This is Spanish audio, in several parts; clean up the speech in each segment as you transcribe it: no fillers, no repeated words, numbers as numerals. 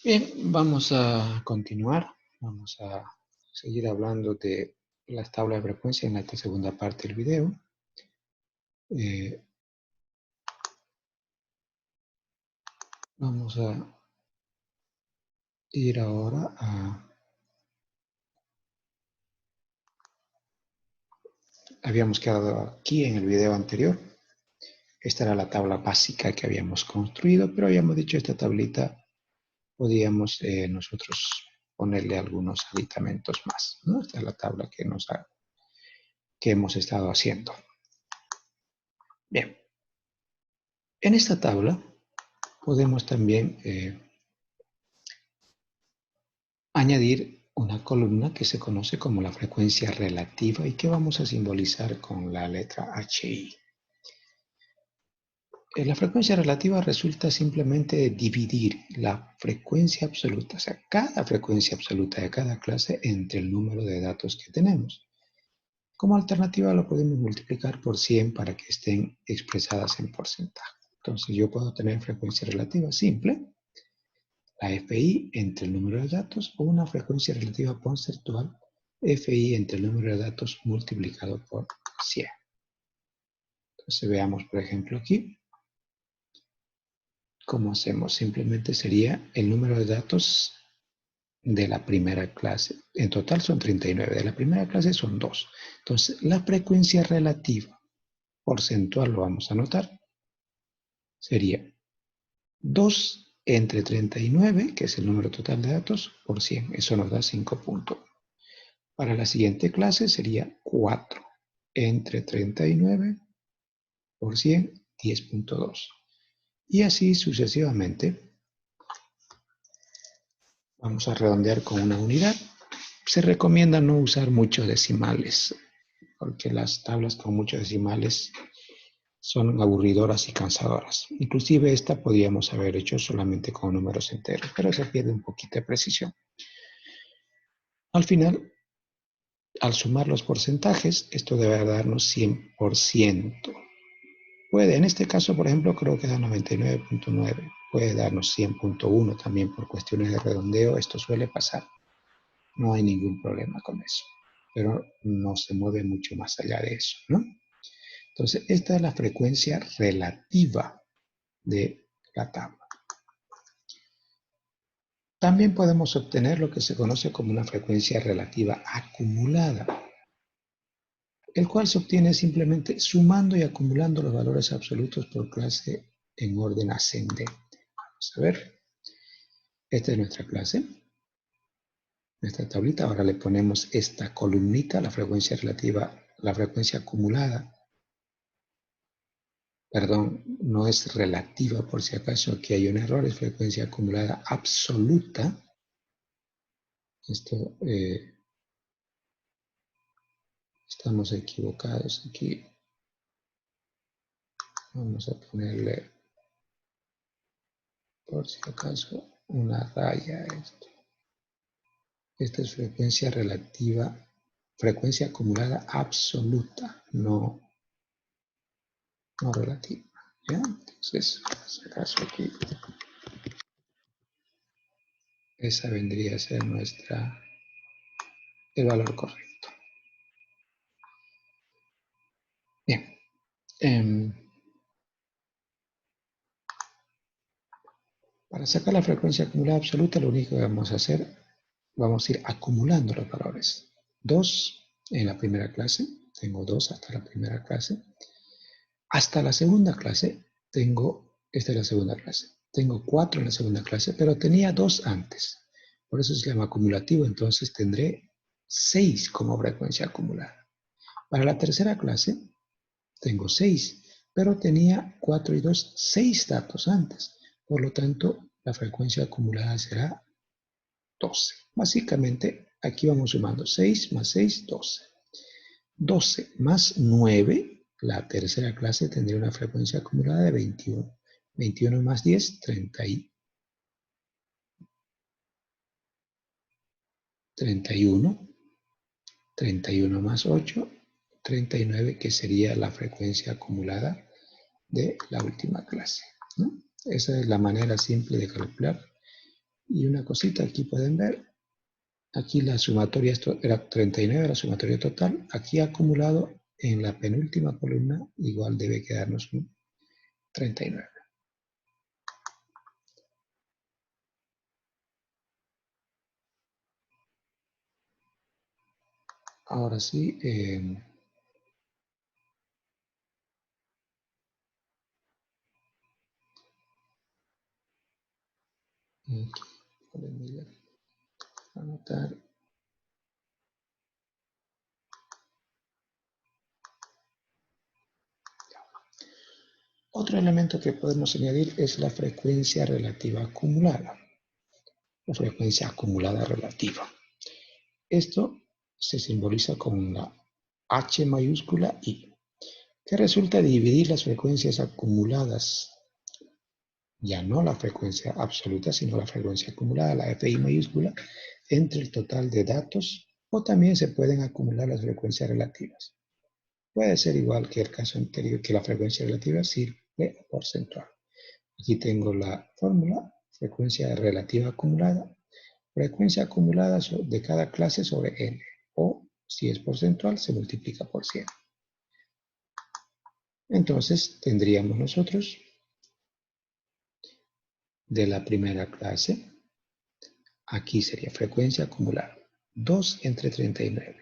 Bien, vamos a continuar. Vamos a seguir hablando de las tablas de frecuencia en esta segunda parte del video. Eh, Vamos a ir ahora a... Habíamos quedado aquí en el video anterior. Esta era la tabla básica que habíamos construido, pero habíamos dicho esta tablita podíamos nosotros ponerle algunos aditamentos más, ¿no? Esta es la tabla que hemos estado haciendo. Bien, en esta tabla podemos también añadir una columna que se conoce como la frecuencia relativa y que vamos a simbolizar con la letra HI. La frecuencia relativa resulta simplemente dividir la frecuencia absoluta, o sea, cada frecuencia absoluta de cada clase entre el número de datos que tenemos. Como alternativa lo podemos multiplicar por 100 para que estén expresadas en porcentaje. Entonces yo puedo tener frecuencia relativa simple, la FI entre el número de datos, o una frecuencia relativa porcentual, FI entre el número de datos multiplicado por 100. Entonces veamos, por ejemplo, aquí. ¿Cómo hacemos? Simplemente sería el número de datos de la primera clase. En total son 39. De la primera clase son 2. Entonces, la frecuencia relativa porcentual, lo vamos a anotar, sería 2 entre 39, que es el número total de datos, por 100. Eso nos da 5.1. Para la siguiente clase sería 4 entre 39 por 100, 10.2. Y así sucesivamente. Vamos a redondear con una unidad. Se recomienda no usar muchos decimales, porque las tablas con muchos decimales son aburridoras y cansadoras. Inclusive esta podríamos haber hecho solamente con números enteros, pero se pierde un poquito de precisión. Al final, al sumar los porcentajes, esto debe darnos 100%. Puede, en este caso, por ejemplo, creo que da 99.9. Puede darnos 100.1 también por cuestiones de redondeo. Esto suele pasar. No hay ningún problema con eso. Pero no se mueve mucho más allá de eso, ¿no? Entonces, esta es la frecuencia relativa de la tabla. También podemos obtener lo que se conoce como una frecuencia relativa acumulada, el cual se obtiene simplemente sumando y acumulando los valores absolutos por clase en orden ascendente. Vamos a ver. Esta es nuestra clase, nuestra tablita. Ahora le ponemos esta columnita, la frecuencia relativa, la frecuencia acumulada. Perdón, no es relativa por si acaso, aquí hay un error, es frecuencia acumulada absoluta. Esto, estamos equivocados aquí. Vamos a ponerle, por si acaso, una raya a esto. Esta es frecuencia relativa, frecuencia acumulada absoluta, no relativa. ¿Ya? Entonces, por si acaso aquí, esa vendría a ser el valor correcto. Bien. Para sacar la frecuencia acumulada absoluta, lo único que vamos a hacer, vamos a ir acumulando los valores. 2 en la primera clase, tengo 2 hasta la primera clase. Hasta la segunda clase, esta es la segunda clase, tengo 4 en la segunda clase, pero tenía 2 antes. Por eso se llama acumulativo, entonces tendré 6 como frecuencia acumulada. Para la tercera clase, tengo 6, pero tenía 4 y 2, 6 datos antes. Por lo tanto, la frecuencia acumulada será 12. Básicamente, aquí vamos sumando 6 más 6, 12. 12 más 9, la tercera clase tendría una frecuencia acumulada de 21. 21 más 10, 31. 31 más 8, 39, que sería la frecuencia acumulada de la última clase, ¿no? Esa es la manera simple de calcular Y una cosita, aquí pueden ver, aquí la sumatoria era 39, la sumatoria total. Aquí acumulado en la penúltima columna, igual debe quedarnos un 39. Ahora sí, podemos anotar. Otro elemento que podemos añadir es la frecuencia relativa acumulada. La frecuencia acumulada relativa. Esto se simboliza con la H mayúscula I, que resulta de dividir las frecuencias acumuladas, ya no la frecuencia absoluta, sino la frecuencia acumulada, la FI mayúscula, entre el total de datos, o también se pueden acumular las frecuencias relativas. Puede ser igual que el caso anterior, que la frecuencia relativa sirve porcentual. Aquí tengo la fórmula, frecuencia relativa acumulada, frecuencia acumulada de cada clase sobre n, o si es porcentual, se multiplica por 100. Entonces, tendríamos nosotros de la primera clase, aquí sería frecuencia acumulada, 2 entre 39,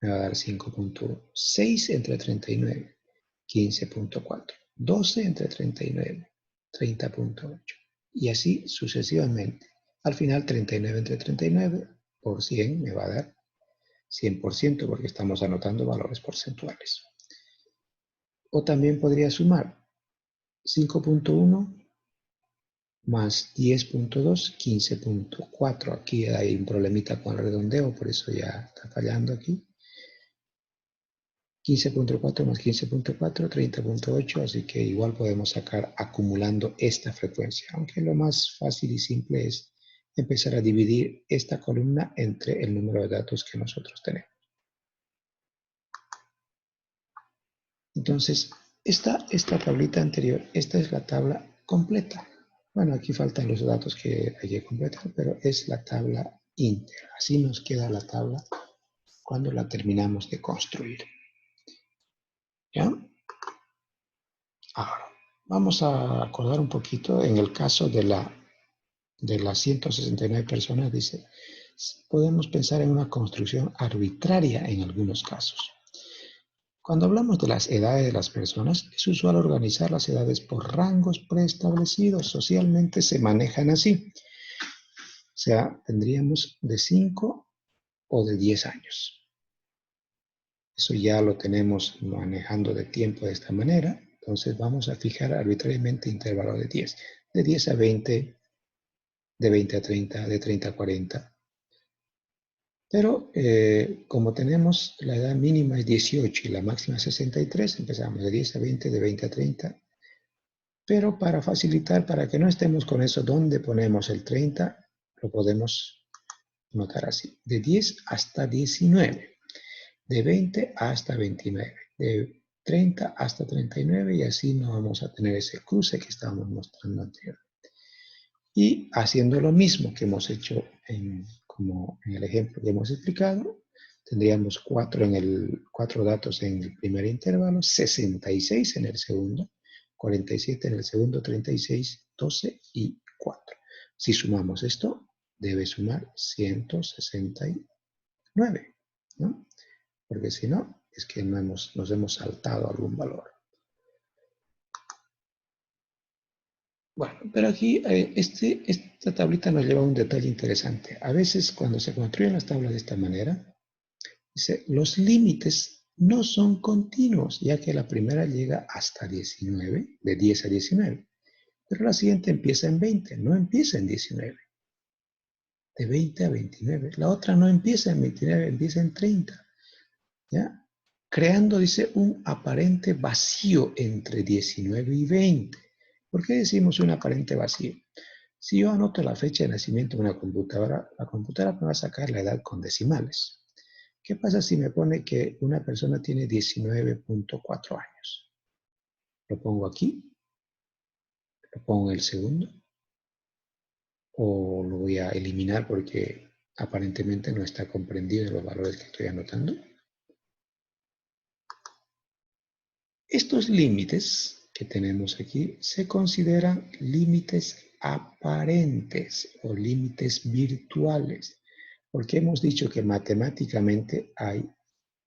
me va a dar 5.1, 6 entre 39, 15.4, 12 entre 39, 30.8, y así sucesivamente. Al final, 39 entre 39 por 100 me va a dar 100% porque estamos anotando valores porcentuales. O también podría sumar 5.1 más 10.2, 15.4. Aquí hay un problemita con el redondeo, por eso ya está fallando aquí. 15.4 más 15.4, 30.8, así que igual podemos sacar acumulando esta frecuencia, aunque lo más fácil y simple es empezar a dividir esta columna entre el número de datos que nosotros tenemos. Entonces, esta tablita anterior, esta es la tabla completa. Bueno, aquí faltan los datos que hay que completar, pero es la tabla íntegra. Así nos queda la tabla cuando la terminamos de construir. ¿Ya? Ahora, vamos a acordar un poquito en el caso de las 169 personas, dice, podemos pensar en una construcción arbitraria en algunos casos. Cuando hablamos de las edades de las personas, es usual organizar las edades por rangos preestablecidos. Socialmente se manejan así. O sea, tendríamos de 5 o de 10 años. Eso ya lo tenemos manejando de tiempo de esta manera. Entonces vamos a fijar arbitrariamente intervalos de 10 a 20, de 20 a 30, de 30 a 40. Pero como tenemos la edad mínima es 18 y la máxima es 63, empezamos de 10 a 20, de 20 a 30. Pero para facilitar, para que no estemos con eso, ¿dónde ponemos el 30? Lo podemos notar así. De 10 hasta 19, de 20 hasta 29, de 30 hasta 39 y así no vamos a tener ese cruce que estábamos mostrando anteriormente. Y haciendo lo mismo que hemos hecho como en el ejemplo que hemos explicado, tendríamos 4 datos en el primer intervalo, 66 en el segundo, 47 en el segundo, 36, 12 y 4. Si sumamos esto, debe sumar 169, ¿no? Porque si no, es que nos hemos saltado algún valor. Bueno, pero aquí esta tablita nos lleva a un detalle interesante. A veces cuando se construyen las tablas de esta manera, dice, los límites no son continuos, ya que la primera llega hasta 19, de 10 a 19, pero la siguiente empieza en 20, no empieza en 19, de 20 a 29. La otra no empieza en 29, empieza en 30, ¿ya? Creando, dice, un aparente vacío entre 19 y 20. ¿Por qué decimos un aparente vacío? Si yo anoto la fecha de nacimiento en una computadora, la computadora me va a sacar la edad con decimales. ¿Qué pasa si me pone que una persona tiene 19.4 años? Lo pongo aquí, lo pongo en el segundo, o lo voy a eliminar porque aparentemente no está comprendido en los valores que estoy anotando. Estos límites que tenemos aquí se consideran límites aparentes o límites virtuales, porque hemos dicho que matemáticamente hay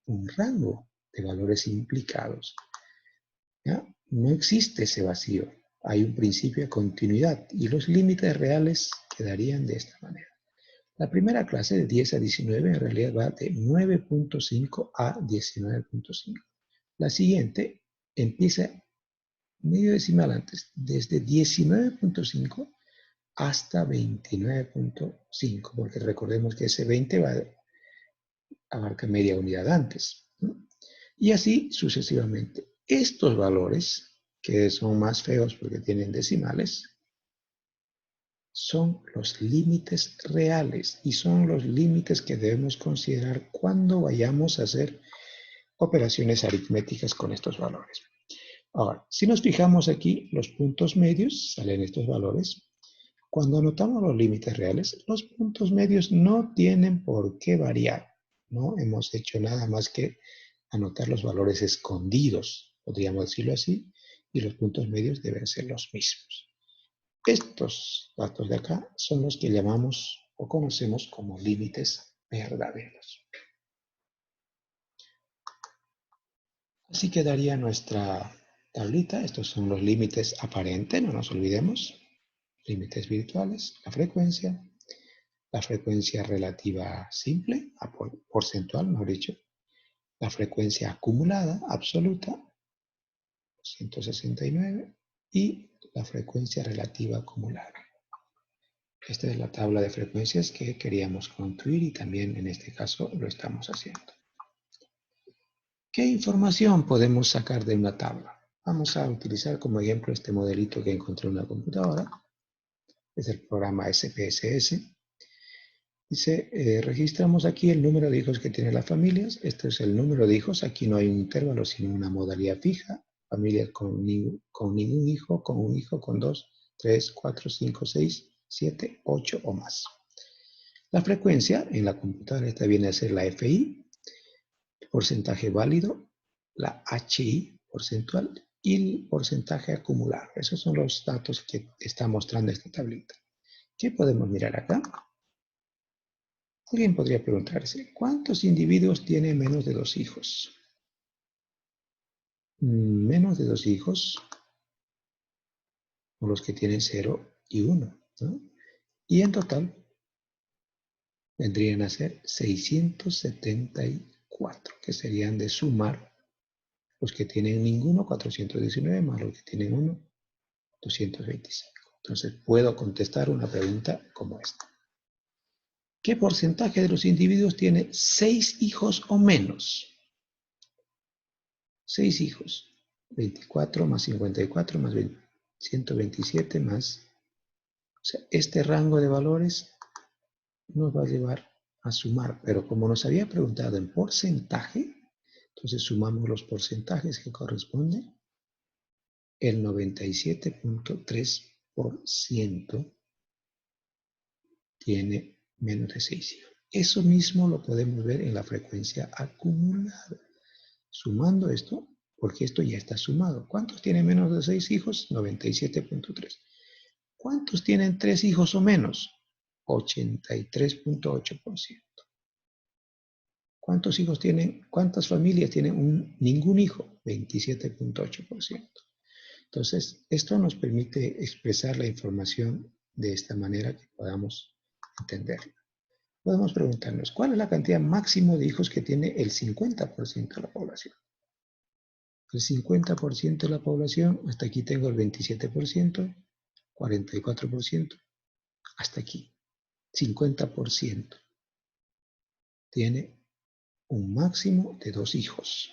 un rango de valores implicados. ¿Ya? No existe ese vacío, hay un principio de continuidad y los límites reales quedarían de esta manera. La primera clase de 10 a 19 en realidad va de 9.5 a 19.5. La siguiente empieza medio decimal antes, desde 19.5 hasta 29.5, porque recordemos que ese 20 abarca media unidad antes, ¿no? Y así sucesivamente. Estos valores, que son más feos porque tienen decimales, son los límites reales y son los límites que debemos considerar cuando vayamos a hacer operaciones aritméticas con estos valores. Ahora, si nos fijamos aquí, los puntos medios, salen estos valores. Cuando anotamos los límites reales, los puntos medios no tienen por qué variar. No hemos hecho nada más que anotar los valores escondidos, podríamos decirlo así, y los puntos medios deben ser los mismos. Estos datos de acá son los que llamamos o conocemos como límites verdaderos. Así quedaría nuestra tablita. Estos son los límites aparentes, no nos olvidemos. Límites virtuales, la frecuencia relativa simple, porcentual, mejor dicho, la frecuencia acumulada absoluta, 169, y la frecuencia relativa acumulada. Esta es la tabla de frecuencias que queríamos construir y también en este caso lo estamos haciendo. ¿Qué información podemos sacar de una tabla? Vamos a utilizar como ejemplo este modelito que encontré en una computadora. Es el programa SPSS. Dice, registramos aquí el número de hijos que tienen las familias. Este es el número de hijos. Aquí no hay un intervalo, sino una modalidad fija. Familias con ningún hijo, con un hijo, con 2, 3, 4, 5, 6, 7, 8 o más. La frecuencia en la computadora esta viene a ser la FI, porcentaje válido, la HI porcentual y el porcentaje acumulado. Esos son los datos que está mostrando esta tablita. ¿Qué podemos mirar acá? Alguien podría preguntarse, ¿cuántos individuos tienen menos de 2 hijos? Menos de 2 hijos, o los que tienen 0 y 1, ¿no? Y en total vendrían a ser 674, que serían de sumar los que tienen ninguno, 419, más los que tienen 1, 225. Entonces puedo contestar una pregunta como esta. ¿Qué porcentaje de los individuos tiene 6 hijos o menos? 6 hijos. 24 más 54 más 127 más... O sea, este rango de valores nos va a llevar a sumar, pero como nos había preguntado en porcentaje, entonces sumamos los porcentajes que corresponden. El 97.3% tiene menos de 6 hijos. Eso mismo lo podemos ver en la frecuencia acumulada. Sumando esto, porque esto ya está sumado. ¿Cuántos tienen menos de 6 hijos? 97.3. ¿Cuántos tienen 3 hijos o menos? 83.8%. ¿Cuántos hijos tienen? ¿Cuántas familias tienen ningún hijo? 27.8%. Entonces, esto nos permite expresar la información de esta manera que podamos entenderla. Podemos preguntarnos, ¿cuál es la cantidad máxima de hijos que tiene el 50% de la población? El 50% de la población, hasta aquí tengo el 27%, 44%, hasta aquí. 50% tiene un máximo de 2 hijos,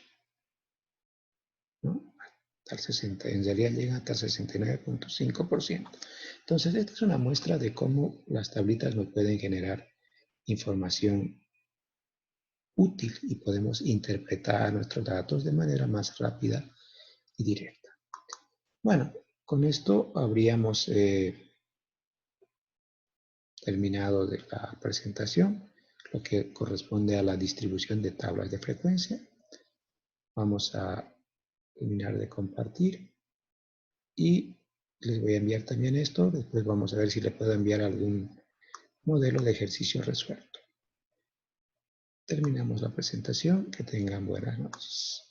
¿no? Hasta el 60, en realidad llega hasta el 69.5%. Entonces, esta es una muestra de cómo las tablitas nos pueden generar información útil y podemos interpretar nuestros datos de manera más rápida y directa. Bueno, con esto habríamos terminado de la presentación, lo que corresponde a la distribución de tablas de frecuencia. Vamos a terminar de compartir y les voy a enviar también esto. Después vamos a ver si le puedo enviar algún modelo de ejercicio resuelto. Terminamos la presentación. Que tengan buenas noches.